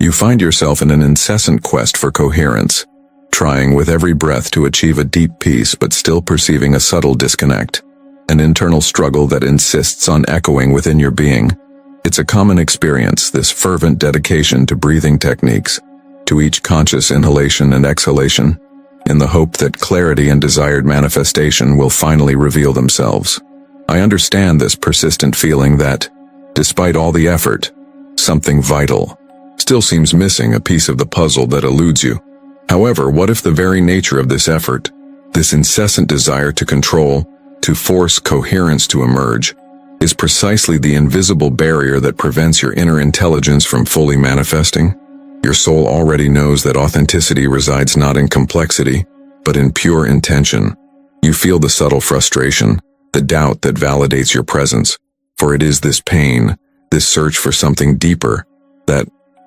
You find yourself in an incessant quest for coherence, trying with every breath to achieve a deep peace but still perceiving a subtle disconnect, an internal struggle that insists on echoing within your being. It's a common experience, this fervent dedication to breathing techniques, to each conscious inhalation and exhalation, in the hope that clarity and desired manifestation will finally reveal themselves. I understand this persistent feeling that, despite all the effort, something vital still seems missing, a piece of the puzzle that eludes you. However, what if the very nature of this effort, this incessant desire to control, to force coherence to emerge, is precisely the invisible barrier that prevents your inner intelligence from fully manifesting? Your soul already knows that authenticity resides not in complexity, but in pure intention. You feel the subtle frustration, the doubt that validates your presence, for it is this pain, this search for something deeper, that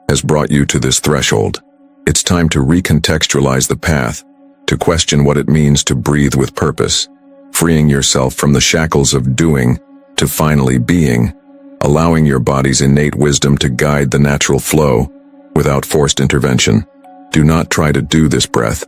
has brought you to this threshold. It's time to recontextualize the path, to question what it means to breathe with purpose, freeing yourself from the shackles of doing to finally being, allowing your body's innate wisdom to guide the natural flow without forced intervention. Do not try to do this breath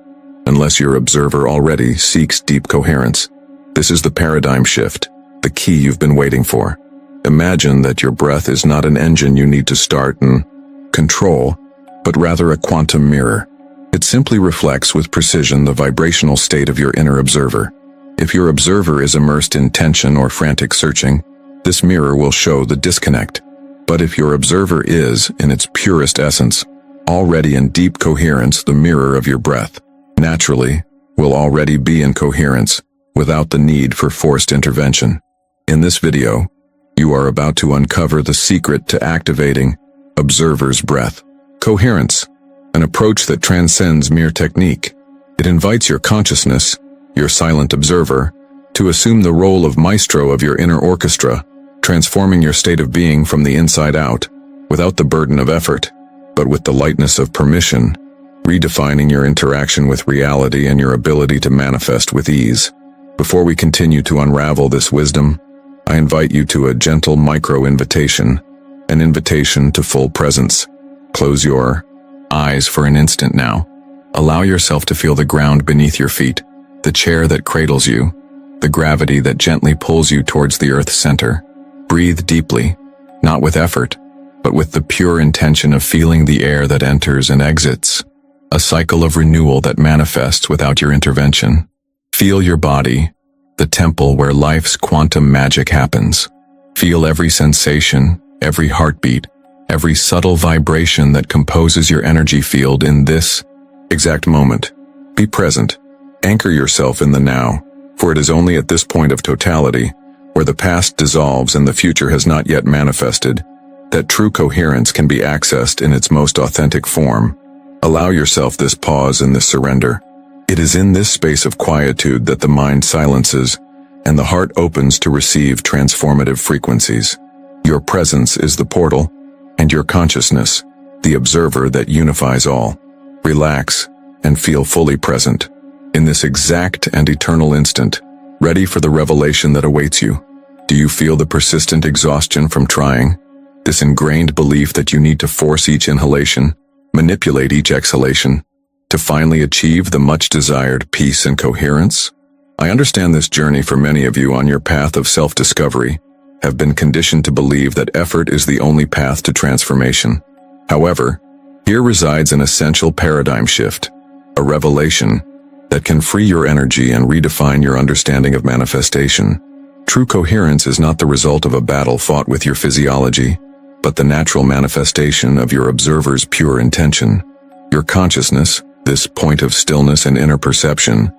unless your observer already seeks deep coherence. This is the paradigm shift, the key you've been waiting for. Imagine that your breath is not an engine you need to start and control, but rather a quantum mirror. It simply reflects with precision the vibrational state of your inner observer. If your observer is immersed in tension or frantic searching, this mirror will show the disconnect. But if your observer is, in its purest essence, already in deep coherence, the mirror of your breath, naturally, will already be in coherence, without the need for forced intervention. In this video, you are about to uncover the secret to activating observer's breath. Coherence, an approach that transcends mere technique. It invites your consciousness, your silent observer, to assume the role of maestro of your inner orchestra, transforming your state of being from the inside out, without the burden of effort, but with the lightness of permission, redefining your interaction with reality and your ability to manifest with ease. Before we continue to unravel this wisdom, I invite you to a gentle micro-invitation, an invitation to full presence. Close your eyes for an instant now. Allow yourself to feel the ground beneath your feet, the chair that cradles you, the gravity that gently pulls you towards the earth's center. Breathe deeply, not with effort, but with the pure intention of feeling the air that enters and exits, a cycle of renewal that manifests without your intervention. Feel your body, the temple where life's quantum magic happens. Feel every sensation, every heartbeat, every subtle vibration that composes your energy field in this exact moment. Be present. Anchor yourself in the now, for it is only at this point of totality, where the past dissolves and the future has not yet manifested, that true coherence can be accessed in its most authentic form. Allow yourself this pause and this surrender. It is in this space of quietude that the mind silences and the heart opens to receive transformative frequencies. Your presence is the portal, and your consciousness, the observer that unifies all. Relax and feel fully present, in this exact and eternal instant, ready for the revelation that awaits you. Do you feel the persistent exhaustion from trying? This ingrained belief that you need to force each inhalation, manipulate each exhalation, to finally achieve the much-desired peace and coherence? I understand this journey for many of you on your path of self-discovery have been conditioned to believe that effort is the only path to transformation. However, here resides an essential paradigm shift, a revelation that can free your energy and redefine your understanding of manifestation. True coherence is not the result of a battle fought with your physiology, but the natural manifestation of your observer's pure intention. Your consciousness, this point of stillness and inner perception,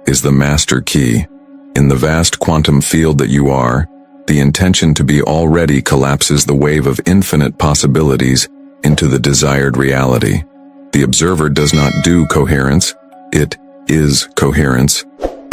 is the master key. In the vast quantum field that you are, the intention to be already collapses the wave of infinite possibilities into the desired reality. The observer does not do coherence, it is coherence,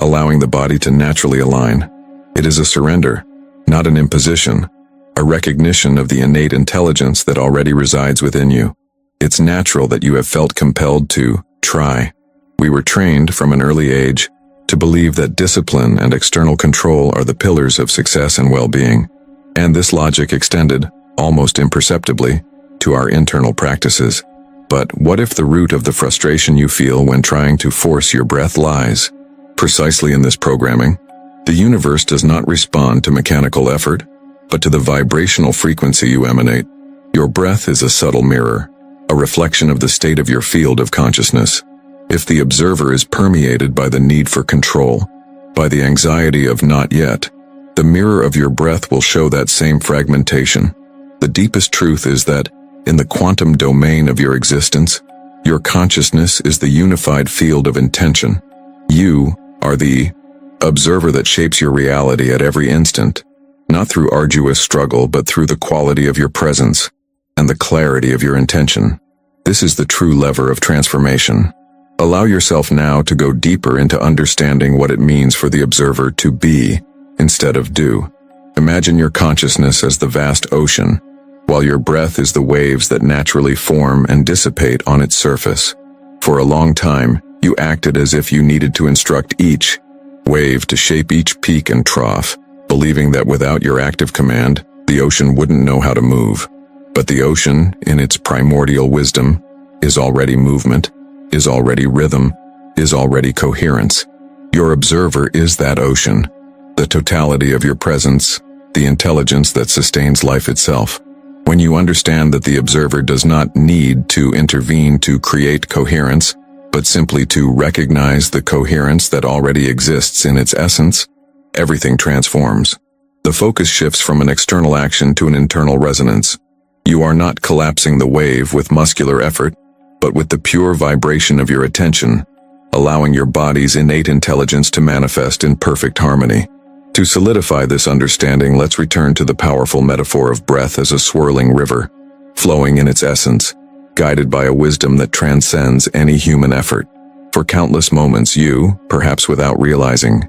allowing the body to naturally align. It is a surrender, not an imposition, a recognition of the innate intelligence that already resides within you. It's natural that you have felt compelled to try. We were trained from an early age to believe that discipline and external control are the pillars of success and well-being, and this logic extended, almost imperceptibly, to our internal practices. But what if the root of the frustration you feel when trying to force your breath lies precisely in this programming? The universe does not respond to mechanical effort, but to the vibrational frequency you emanate. Your breath is a subtle mirror, a reflection of the state of your field of consciousness. If the observer is permeated by the need for control, by the anxiety of not yet, the mirror of your breath will show that same fragmentation. The deepest truth is that, in the quantum domain of your existence, your consciousness is the unified field of intention. You are the observer that shapes your reality at every instant, not through arduous struggle but through the quality of your presence and the clarity of your intention. This is the true lever of transformation. Allow yourself now to go deeper into understanding what it means for the observer to be instead of do. Imagine your consciousness as the vast ocean, while your breath is the waves that naturally form and dissipate on its surface. For a long time, you acted as if you needed to instruct each wave to shape each peak and trough, believing that without your active command, the ocean wouldn't know how to move. But the ocean, in its primordial wisdom, is already movement, is already rhythm, is already coherence. Your observer is that ocean, the totality of your presence, the intelligence that sustains life itself. When you understand that the observer does not need to intervene to create coherence, but simply to recognize the coherence that already exists in its essence, everything transforms. The focus shifts from an external action to an internal resonance. You are not collapsing the wave with muscular effort, but with the pure vibration of your attention, allowing your body's innate intelligence to manifest in perfect harmony. To solidify this understanding, let's return to the powerful metaphor of breath as a swirling river, flowing in its essence, guided by a wisdom that transcends any human effort. For countless moments you, perhaps without realizing,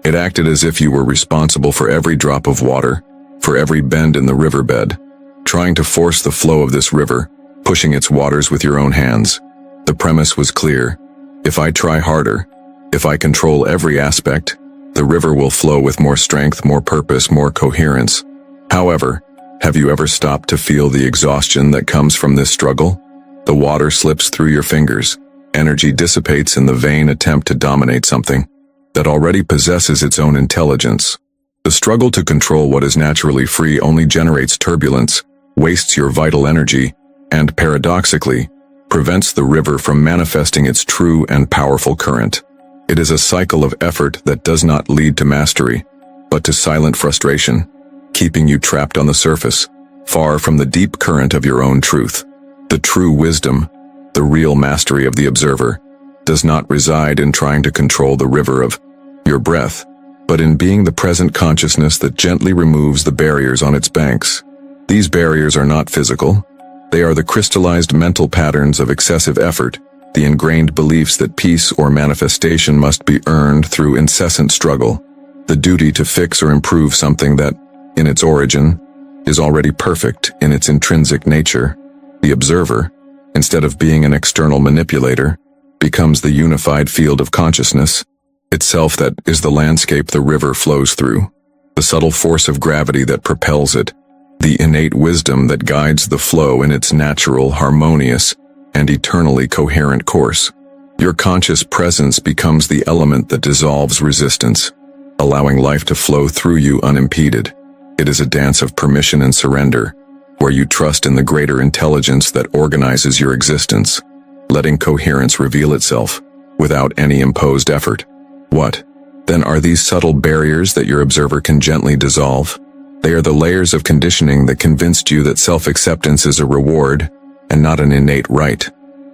it acted as if you were responsible for every drop of water, for every bend in the riverbed, trying to force the flow of this river, pushing its waters with your own hands. The premise was clear. If I try harder, if I control every aspect, the river will flow with more strength, more purpose, more coherence. However, have you ever stopped to feel the exhaustion that comes from this struggle? The water slips through your fingers. Energy dissipates in the vain attempt to dominate something that already possesses its own intelligence. The struggle to control what is naturally free only generates turbulence, wastes your vital energy, and paradoxically, prevents the river from manifesting its true and powerful current. It is a cycle of effort that does not lead to mastery, but to silent frustration, keeping you trapped on the surface, far from the deep current of your own truth. The true wisdom, the real mastery of the observer, does not reside in trying to control the river of your breath, but in being the present consciousness that gently removes the barriers on its banks. These barriers are not physical. They are the crystallized mental patterns of excessive effort, the ingrained beliefs that peace or manifestation must be earned through incessant struggle, the duty to fix or improve something that, in its origin, is already perfect in its intrinsic nature. The observer, instead of being an external manipulator, becomes the unified field of consciousness, itself that is the landscape the river flows through, the subtle force of gravity that propels it, the innate wisdom that guides the flow in its natural, harmonious, and eternally coherent course. Your conscious presence becomes the element that dissolves resistance, allowing life to flow through you unimpeded. It is a dance of permission and surrender, where you trust in the greater intelligence that organizes your existence, letting coherence reveal itself without any imposed effort. What, then, are these subtle barriers that your observer can gently dissolve? They are the layers of conditioning that convinced you that self-acceptance is a reward and not an innate right.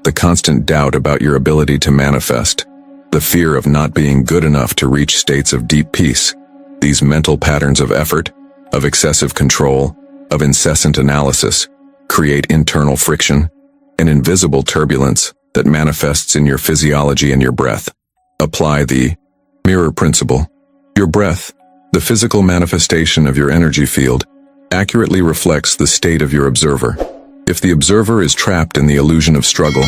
The constant doubt about your ability to manifest, the fear of not being good enough to reach states of deep peace. These mental patterns of effort, of excessive control, of incessant analysis, create internal friction, an invisible turbulence that manifests in your physiology and your breath. Apply the mirror principle. Your breath, the physical manifestation of your energy field, accurately reflects the state of your observer. If the observer is trapped in the illusion of struggle,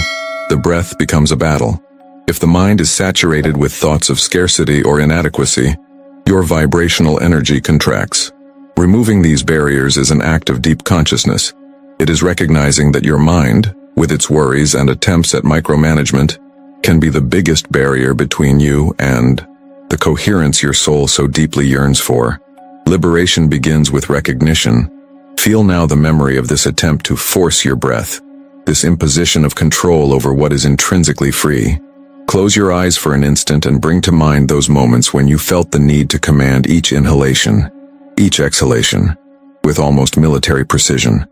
the breath becomes a battle. If the mind is saturated with thoughts of scarcity or inadequacy, your vibrational energy contracts. Removing these barriers is an act of deep consciousness. It is recognizing that your mind, with its worries and attempts at micromanagement, can be the biggest barrier between you and the coherence your soul so deeply yearns for. Liberation begins with recognition. Feel now the memory of this attempt to force your breath, this imposition of control over what is intrinsically free. Close your eyes for an instant and bring to mind those moments when you felt the need to command each inhalation, each exhalation, with almost military precision.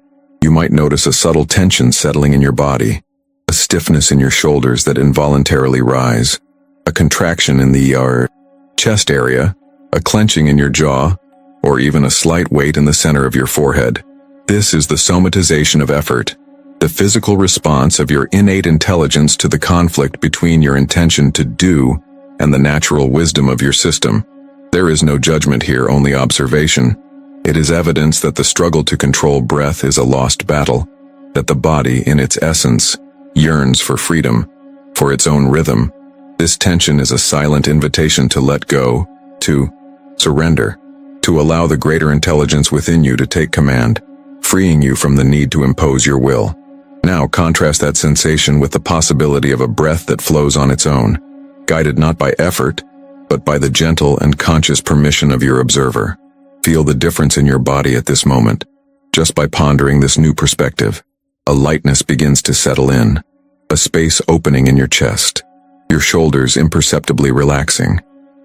You might notice a subtle tension settling in your body, a stiffness in your shoulders that involuntarily rise, a contraction in the chest area, a clenching in your jaw, or even a slight weight in the center of your forehead. This is the somatization of effort, the physical response of your innate intelligence to the conflict between your intention to do and the natural wisdom of your system. There is no judgment here, only observation. It is evidence that the struggle to control breath is a lost battle, that the body, in its essence, yearns for freedom, for its own rhythm. This tension is a silent invitation to let go, to surrender, to allow the greater intelligence within you to take command, freeing you from the need to impose your will. Now contrast that sensation with the possibility of a breath that flows on its own, guided not by effort, but by the gentle and conscious permission of your observer. Feel the difference in your body at this moment. Just by pondering this new perspective, a lightness begins to settle in, a space opening in your chest, your shoulders imperceptibly relaxing,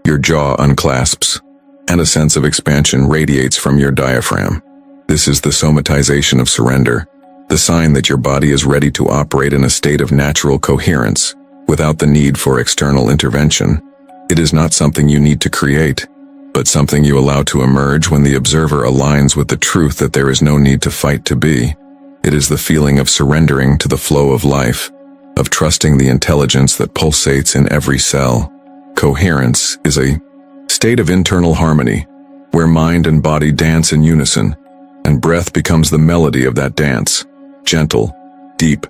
your jaw unclasps, and a sense of expansion radiates from your diaphragm. This is the somatization of surrender, the sign that your body is ready to operate in a state of natural coherence, without the need for external intervention. It is not something you need to create, but something you allow to emerge when the observer aligns with the truth that there is no need to fight to be. It is the feeling of surrendering to the flow of life, of trusting the intelligence that pulsates in every cell. Coherence is a state of internal harmony, where mind and body dance in unison, and breath becomes the melody of that dance, gentle, deep,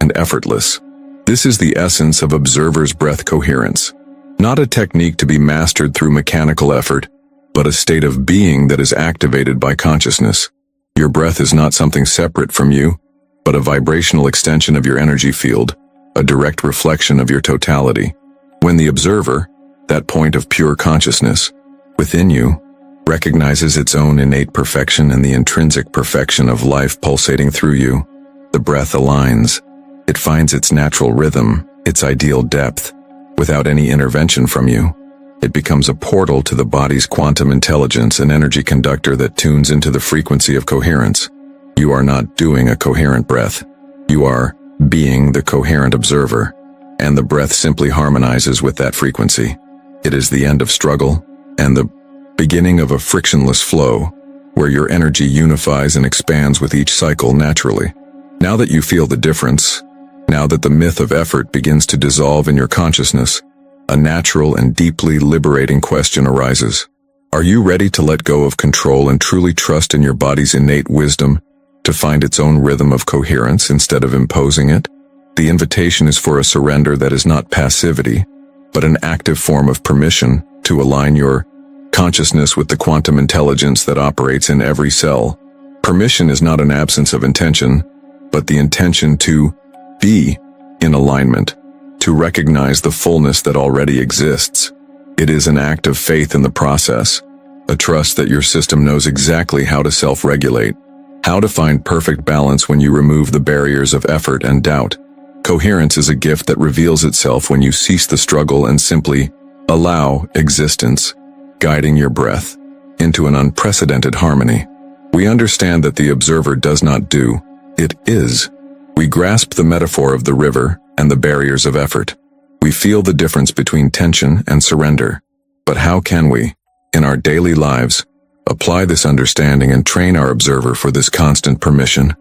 and effortless. This is the essence of observer's breath coherence. Not a technique to be mastered through mechanical effort, but a state of being that is activated by consciousness. Your breath is not something separate from you, but a vibrational extension of your energy field, a direct reflection of your totality. When the observer, that point of pure consciousness, within you, recognizes its own innate perfection and the intrinsic perfection of life pulsating through you, the breath aligns. It finds its natural rhythm, its ideal depth, without any intervention from you. It becomes a portal to the body's quantum intelligence, an energy conductor that tunes into the frequency of coherence. You are not doing a coherent breath. You are being the coherent observer, and the breath simply harmonizes with that frequency. It is the end of struggle, and the beginning of a frictionless flow, where your energy unifies and expands with each cycle naturally. Now that you feel the difference, now that the myth of effort begins to dissolve in your consciousness, a natural and deeply liberating question arises. Are you ready to let go of control and truly trust in your body's innate wisdom to find its own rhythm of coherence instead of imposing it? The invitation is for a surrender that is not passivity, but an active form of permission to align your consciousness with the quantum intelligence that operates in every cell. Permission is not an absence of intention, but the intention to be in alignment, to recognize the fullness that already exists. It is an act of faith in the process, a trust that your system knows exactly how to self-regulate, how to find perfect balance when you remove the barriers of effort and doubt. Coherence is a gift that reveals itself when you cease the struggle and simply allow existence, guiding your breath into an unprecedented harmony. We understand that the observer does not do, it is. We grasp the metaphor of the river and the barriers of effort. We feel the difference between tension and surrender. But how can we, in our daily lives, apply this understanding and train our observer for this constant permission,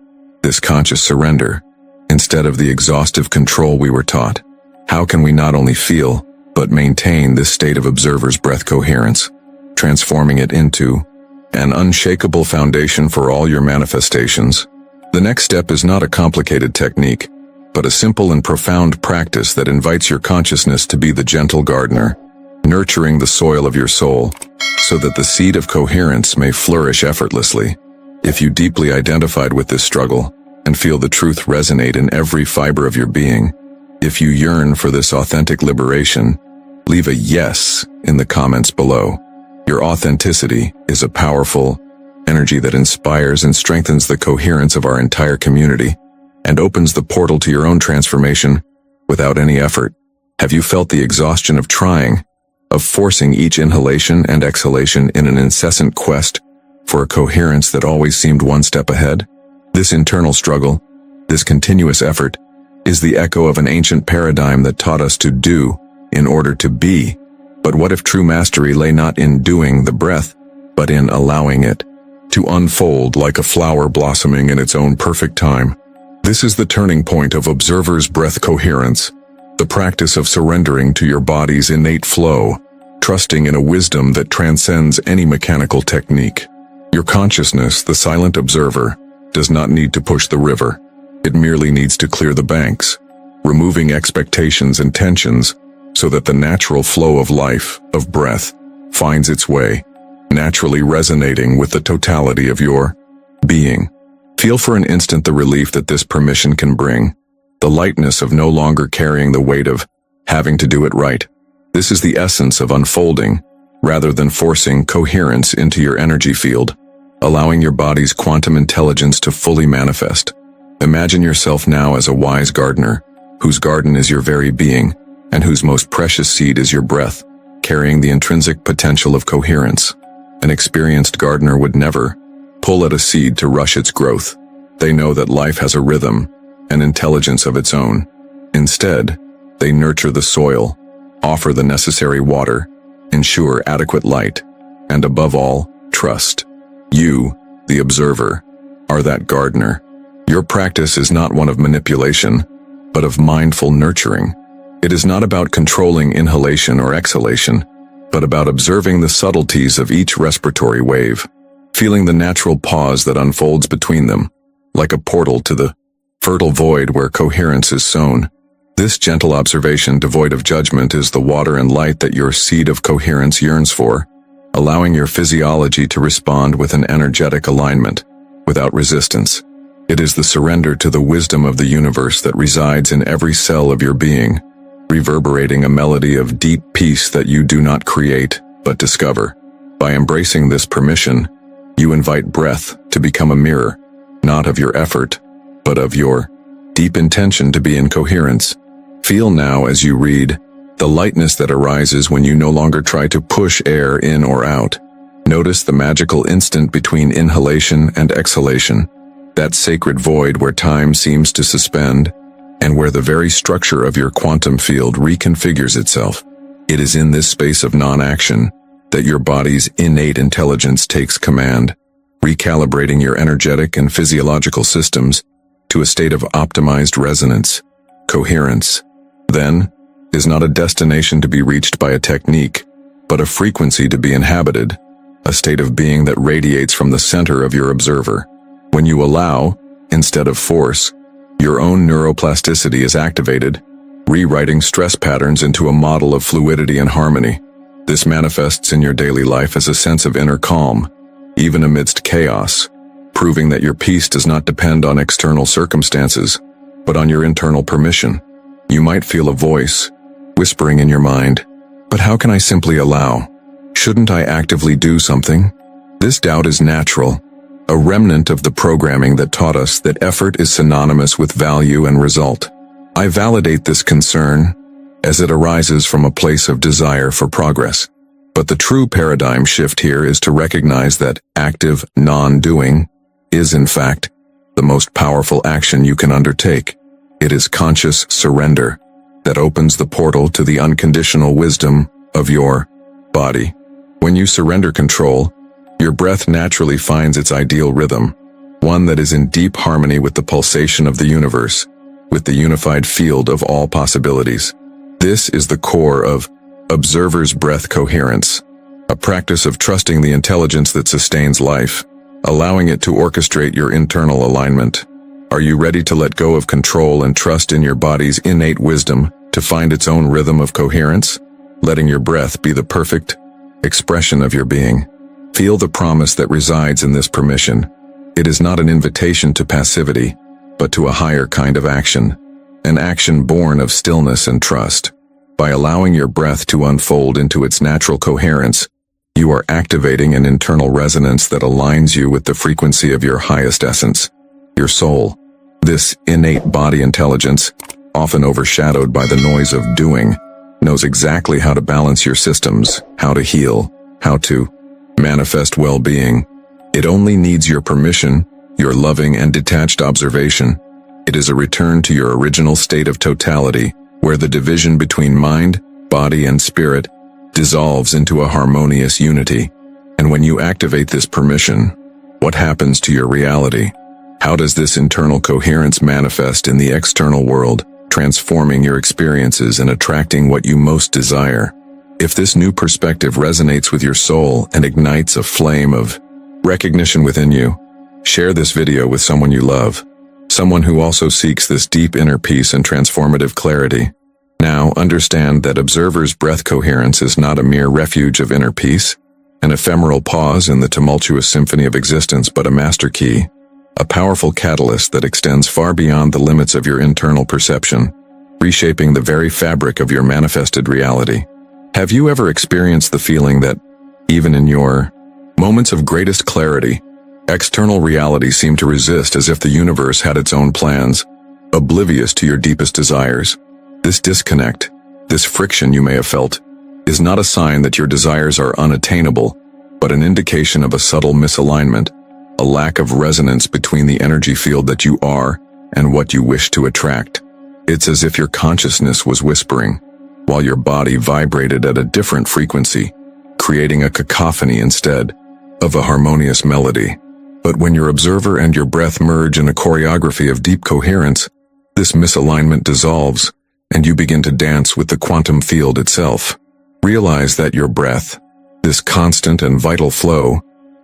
this conscious surrender, instead of the exhaustive control we were taught? How can we not only feel, but maintain this state of observer's breath coherence, transforming it into an unshakable foundation for all your manifestations? The next step is not a complicated technique, but a simple and profound practice that invites your consciousness to be the gentle gardener, nurturing the soil of your soul, so that the seed of coherence may flourish effortlessly. If you deeply identified with this struggle, and feel the truth resonate in every fiber of your being. If you yearn for this authentic liberation, leave a yes in the comments below. Your authenticity is a powerful energy that inspires and strengthens the coherence of our entire community and opens the portal to your own transformation without any effort. Have you felt the exhaustion of trying, of forcing each inhalation and exhalation in an incessant quest for a coherence that always seemed one step ahead? This internal struggle, this continuous effort, is the echo of an ancient paradigm that taught us to do in order to be. But what if true mastery lay not in doing the breath, but in allowing it to unfold like a flower blossoming in its own perfect time? This is the turning point of observer's breath coherence, the practice of surrendering to your body's innate flow, trusting in a wisdom that transcends any mechanical technique. Your consciousness, the silent observer, does not need to push the river. It merely needs to clear the banks, removing expectations and tensions so that the natural flow of life, of breath, finds its way, naturally resonating with the totality of your being. Feel for an instant the relief that this permission can bring, the lightness of no longer carrying the weight of having to do it right. This is the essence of unfolding, rather than forcing coherence into your energy field, allowing your body's quantum intelligence to fully manifest. Imagine yourself now as a wise gardener, whose garden is your very being, and whose most precious seed is your breath, carrying the intrinsic potential of coherence. An experienced gardener would never pull at a seed to rush its growth. They know that life has a rhythm, an intelligence of its own. Instead, they nurture the soil, offer the necessary water, ensure adequate light, and above all, trust. You, the observer, are that gardener. Your practice is not one of manipulation, but of mindful nurturing. It is not about controlling inhalation or exhalation, but about observing the subtleties of each respiratory wave, feeling the natural pause that unfolds between them, like a portal to the fertile void where coherence is sown. This gentle observation, devoid of judgment, is the water and light that your seed of coherence yearns for, allowing your physiology to respond with an energetic alignment, without resistance. It is the surrender to the wisdom of the universe that resides in every cell of your being, reverberating a melody of deep peace that you do not create, but discover. By embracing this permission, you invite breath to become a mirror, not of your effort, but of your deep intention to be in coherence. Feel now as you read the lightness that arises when you no longer try to push air in or out. Notice the magical instant between inhalation and exhalation, that sacred void where time seems to suspend, and where the very structure of your quantum field reconfigures itself. It is in this space of non-action that your body's innate intelligence takes command, recalibrating your energetic and physiological systems to a state of optimized resonance. Coherence, then, is not a destination to be reached by a technique, but a frequency to be inhabited, a state of being that radiates from the center of your observer. When you allow, instead of force, your own neuroplasticity is activated, rewriting stress patterns into a model of fluidity and harmony. This manifests in your daily life as a sense of inner calm, even amidst chaos, proving that your peace does not depend on external circumstances, but on your internal permission. You might feel a voice whispering in your mind, "But how can I simply allow? Shouldn't I actively do something?" This doubt is natural, a remnant of the programming that taught us that effort is synonymous with value and result. I validate this concern as it arises from a place of desire for progress. But the true paradigm shift here is to recognize that active non-doing is, in fact, the most powerful action you can undertake. It is conscious surrender that opens the portal to the unconditional wisdom of your body. When you surrender control, your breath naturally finds its ideal rhythm, one that is in deep harmony with the pulsation of the universe, with the unified field of all possibilities. This is the core of observer's breath coherence, a practice of trusting the intelligence that sustains life, allowing it to orchestrate your internal alignment. Are you ready to let go of control and trust in your body's innate wisdom to find its own rhythm of coherence, letting your breath be the perfect expression of your being? Feel the promise that resides in this permission. It is not an invitation to passivity, but to a higher kind of action, an action born of stillness and trust. By allowing your breath to unfold into its natural coherence, you are activating an internal resonance that aligns you with the frequency of your highest essence, your soul. This innate body intelligence, often overshadowed by the noise of doing, knows exactly how to balance your systems, how to heal, how to manifest well-being. It only needs your permission, your loving and detached observation. It is a return to your original state of totality, where the division between mind, body, and spirit dissolves into a harmonious unity. And when you activate this permission, what happens to your reality? How does this internal coherence manifest in the external world, transforming your experiences and attracting what you most desire? If this new perspective resonates with your soul and ignites a flame of recognition within you, share this video with someone you love, someone who also seeks this deep inner peace and transformative clarity. Now, understand that observer's breath coherence is not a mere refuge of inner peace, an ephemeral pause in the tumultuous symphony of existence, but a master key, a powerful catalyst that extends far beyond the limits of your internal perception, reshaping the very fabric of your manifested reality. Have you ever experienced the feeling that, even in your moments of greatest clarity, external reality seemed to resist, as if the universe had its own plans, oblivious to your deepest desires? This disconnect, this friction you may have felt, is not a sign that your desires are unattainable, but an indication of a subtle misalignment, a lack of resonance between the energy field that you are and what you wish to attract. It's as if your consciousness was whispering, while your body vibrated at a different frequency, creating a cacophony instead of a harmonious melody. But when your observer and your breath merge in a choreography of deep coherence, this misalignment dissolves, and you begin to dance with the quantum field itself. Realize that your breath, this constant and vital flow,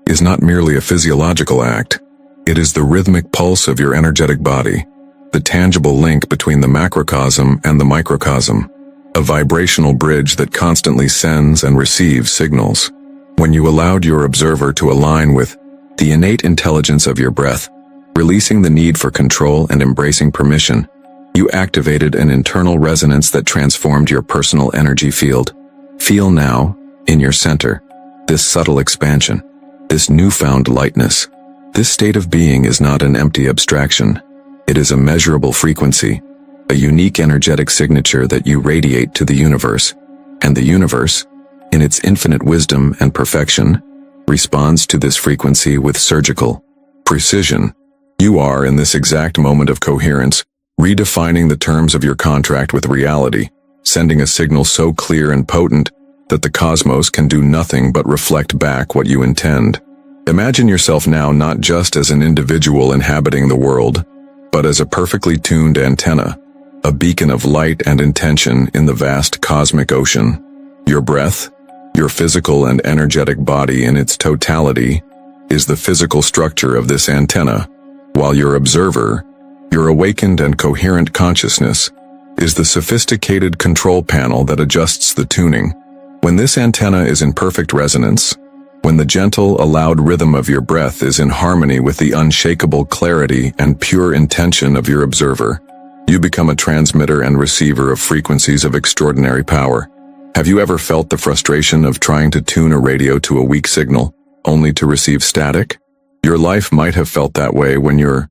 is not merely a physiological act. It is the rhythmic pulse of your energetic body, the tangible link between the macrocosm and the microcosm, a vibrational bridge that constantly sends and receives signals. When you allowed your observer to align with the innate intelligence of your breath, releasing the need for control and embracing permission, you activated an internal resonance that transformed your personal energy field. Feel now, in your center, this subtle expansion, this newfound lightness. This state of being is not an empty abstraction. It is a measurable frequency, a unique energetic signature that you radiate to the universe. And the universe, in its infinite wisdom and perfection, responds to this frequency with surgical precision. You are, in this exact moment of coherence, redefining the terms of your contract with reality, sending a signal so clear and potent that the cosmos can do nothing but reflect back what you intend. Imagine yourself now not just as an individual inhabiting the world, but as a perfectly tuned antenna, a beacon of light and intention in the vast cosmic ocean. Your breath, your physical and energetic body in its totality, is the physical structure of this antenna, while your observer, your awakened and coherent consciousness, is the sophisticated control panel that adjusts the tuning. When this antenna is in perfect resonance, when the gentle, allowed rhythm of your breath is in harmony with the unshakable clarity and pure intention of your observer, you become a transmitter and receiver of frequencies of extraordinary power. Have you ever felt the frustration of trying to tune a radio to a weak signal, only to receive static? Your life might have felt that way when your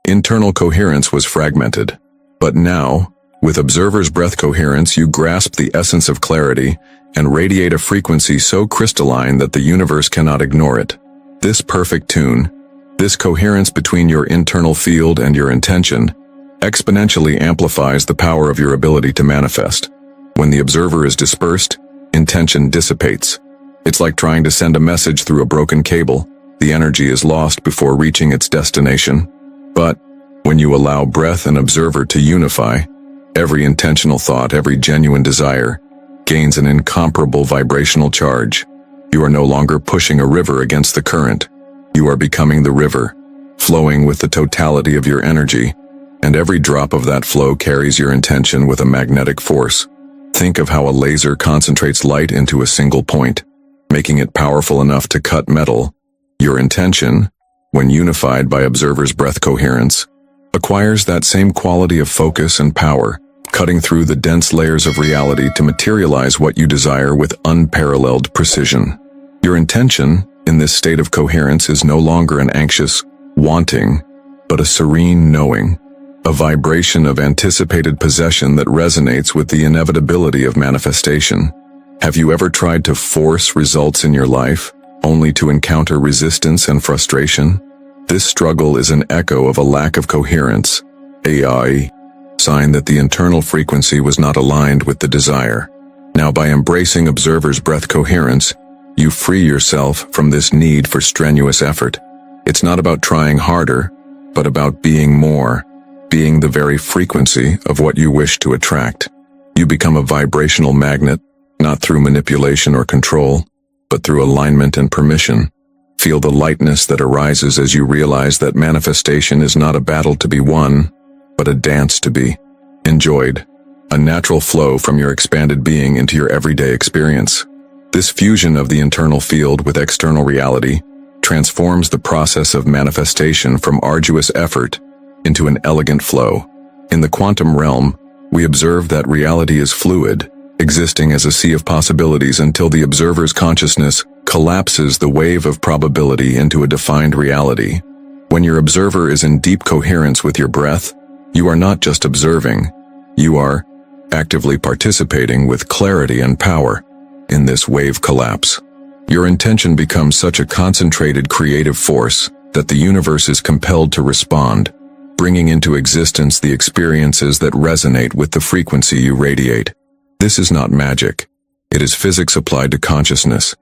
internal coherence was fragmented. But now, with observer's breath coherence, you grasp the essence of clarity and radiate a frequency so crystalline that the universe cannot ignore it. This perfect tune, this coherence between your internal field and your intention, exponentially amplifies the power of your ability to manifest. When the observer is dispersed, intention dissipates. It's like trying to send a message through a broken cable. The energy is lost before reaching its destination. But when you allow breath and observer to unify, every intentional thought, every genuine desire, gains an incomparable vibrational charge. You are no longer pushing a river against the current. You are becoming the river, flowing with the totality of your energy, and every drop of that flow carries your intention with a magnetic force. Think of how a laser concentrates light into a single point, making it powerful enough to cut metal. Your intention, when unified by observer's breath coherence, acquires that same quality of focus and power, cutting through the dense layers of reality to materialize what you desire with unparalleled precision. Your intention, in this state of coherence, is no longer an anxious wanting, but a serene knowing, a vibration of anticipated possession that resonates with the inevitability of manifestation. Have you ever tried to force results in your life, only to encounter resistance and frustration? This struggle is an echo of a lack of coherence, a sign that the internal frequency was not aligned with the desire. Now, by embracing observer's breath coherence, you free yourself from this need for strenuous effort. It's not about trying harder, but about being more, being the very frequency of what you wish to attract. You become a vibrational magnet, not through manipulation or control, but through alignment and permission. Feel the lightness that arises as you realize that manifestation is not a battle to be won, but a dance to be enjoyed, a natural flow from your expanded being into your everyday experience. This fusion of the internal field with external reality transforms the process of manifestation from arduous effort into an elegant flow. In the quantum realm, we observe that reality is fluid, existing as a sea of possibilities until the observer's consciousness collapses the wave of probability into a defined reality. When your observer is in deep coherence with your breath, you are not just observing, you are actively participating with clarity and power in this wave collapse. Your intention becomes such a concentrated creative force that the universe is compelled to respond, bringing into existence the experiences that resonate with the frequency you radiate. This is not magic. It is physics applied to consciousness,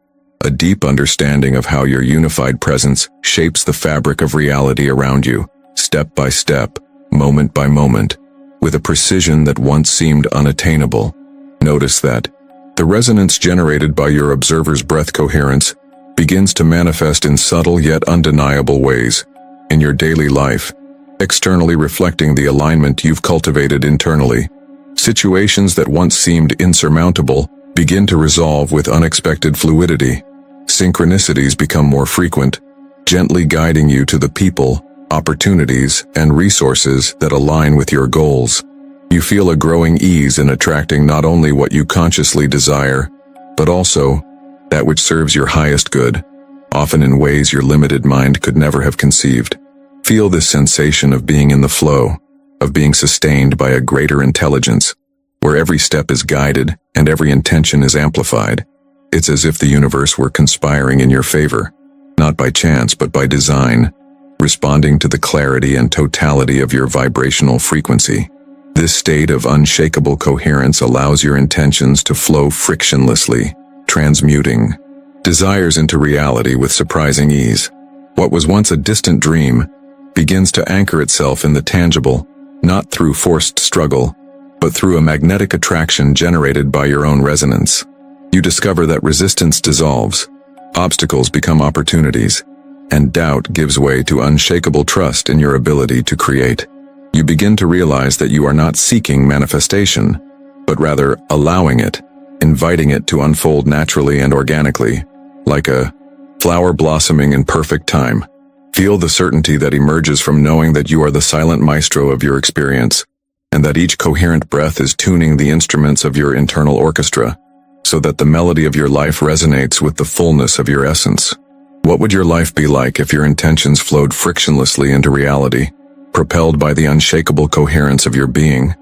a deep understanding of how your unified presence shapes the fabric of reality around you, step by step, moment by moment, with a precision that once seemed unattainable. Notice that the resonance generated by your observer's breath coherence begins to manifest in subtle yet undeniable ways in your daily life, externally reflecting the alignment you've cultivated internally. Situations that once seemed insurmountable begin to resolve with unexpected fluidity. Synchronicities become more frequent, gently guiding you to the people, opportunities, and resources that align with your goals. You feel a growing ease in attracting not only what you consciously desire, but also that which serves your highest good, often in ways your limited mind could never have conceived. Feel this sensation of being in the flow, of being sustained by a greater intelligence, where every step is guided and every intention is amplified. It's as if the universe were conspiring in your favor, not by chance but by design, responding to the clarity and totality of your vibrational frequency. This state of unshakable coherence allows your intentions to flow frictionlessly, transmuting desires into reality with surprising ease. What was once a distant dream begins to anchor itself in the tangible, not through forced struggle, but through a magnetic attraction generated by your own resonance. You discover that resistance dissolves, obstacles become opportunities, and doubt gives way to unshakable trust in your ability to create. You begin to realize that you are not seeking manifestation, but rather allowing it, inviting it to unfold naturally and organically, like a flower blossoming in perfect time. Feel the certainty that emerges from knowing that you are the silent maestro of your experience, and that each coherent breath is tuning the instruments of your internal orchestra, so that the melody of your life resonates with the fullness of your essence. What would your life be like if your intentions flowed frictionlessly into reality, propelled by the unshakable coherence of your being?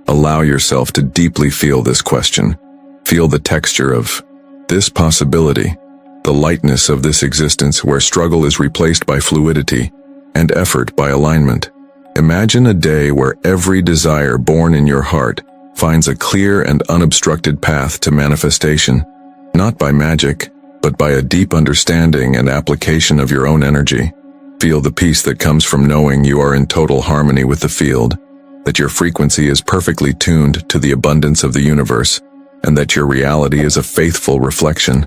Allow yourself to deeply feel this question. Feel the texture of this possibility, the lightness of this existence where struggle is replaced by fluidity and effort by alignment. Imagine a day where every desire born in your heart finds a clear and unobstructed path to manifestation, not by magic, but by a deep understanding and application of your own energy. Feel the peace that comes from knowing you are in total harmony with the field, that your frequency is perfectly tuned to the abundance of the universe, and that your reality is a faithful reflection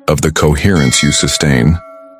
of the coherence you sustain.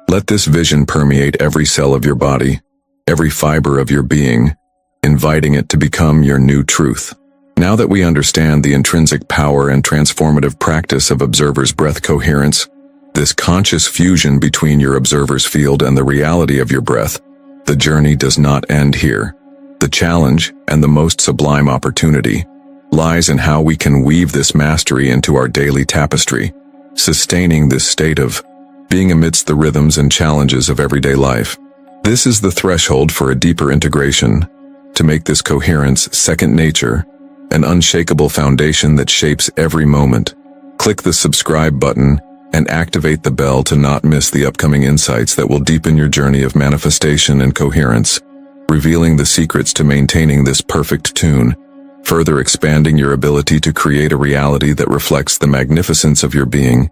Let this vision permeate every cell of your body, every fiber of your being, inviting it to become your new truth. Now that we understand the intrinsic power and transformative practice of observer's breath coherence, this conscious fusion between your observer's field and the reality of your breath, the journey does not end here. The challenge, and the most sublime opportunity, lies in how we can weave this mastery into our daily tapestry, sustaining this state of being amidst the rhythms and challenges of everyday life. This is the threshold for a deeper integration, to make this coherence second nature, an unshakable foundation that shapes every moment. Click the subscribe button and activate the bell to not miss the upcoming insights that will deepen your journey of manifestation and coherence, revealing the secrets to maintaining this perfect tune, further expanding your ability to create a reality that reflects the magnificence of your being.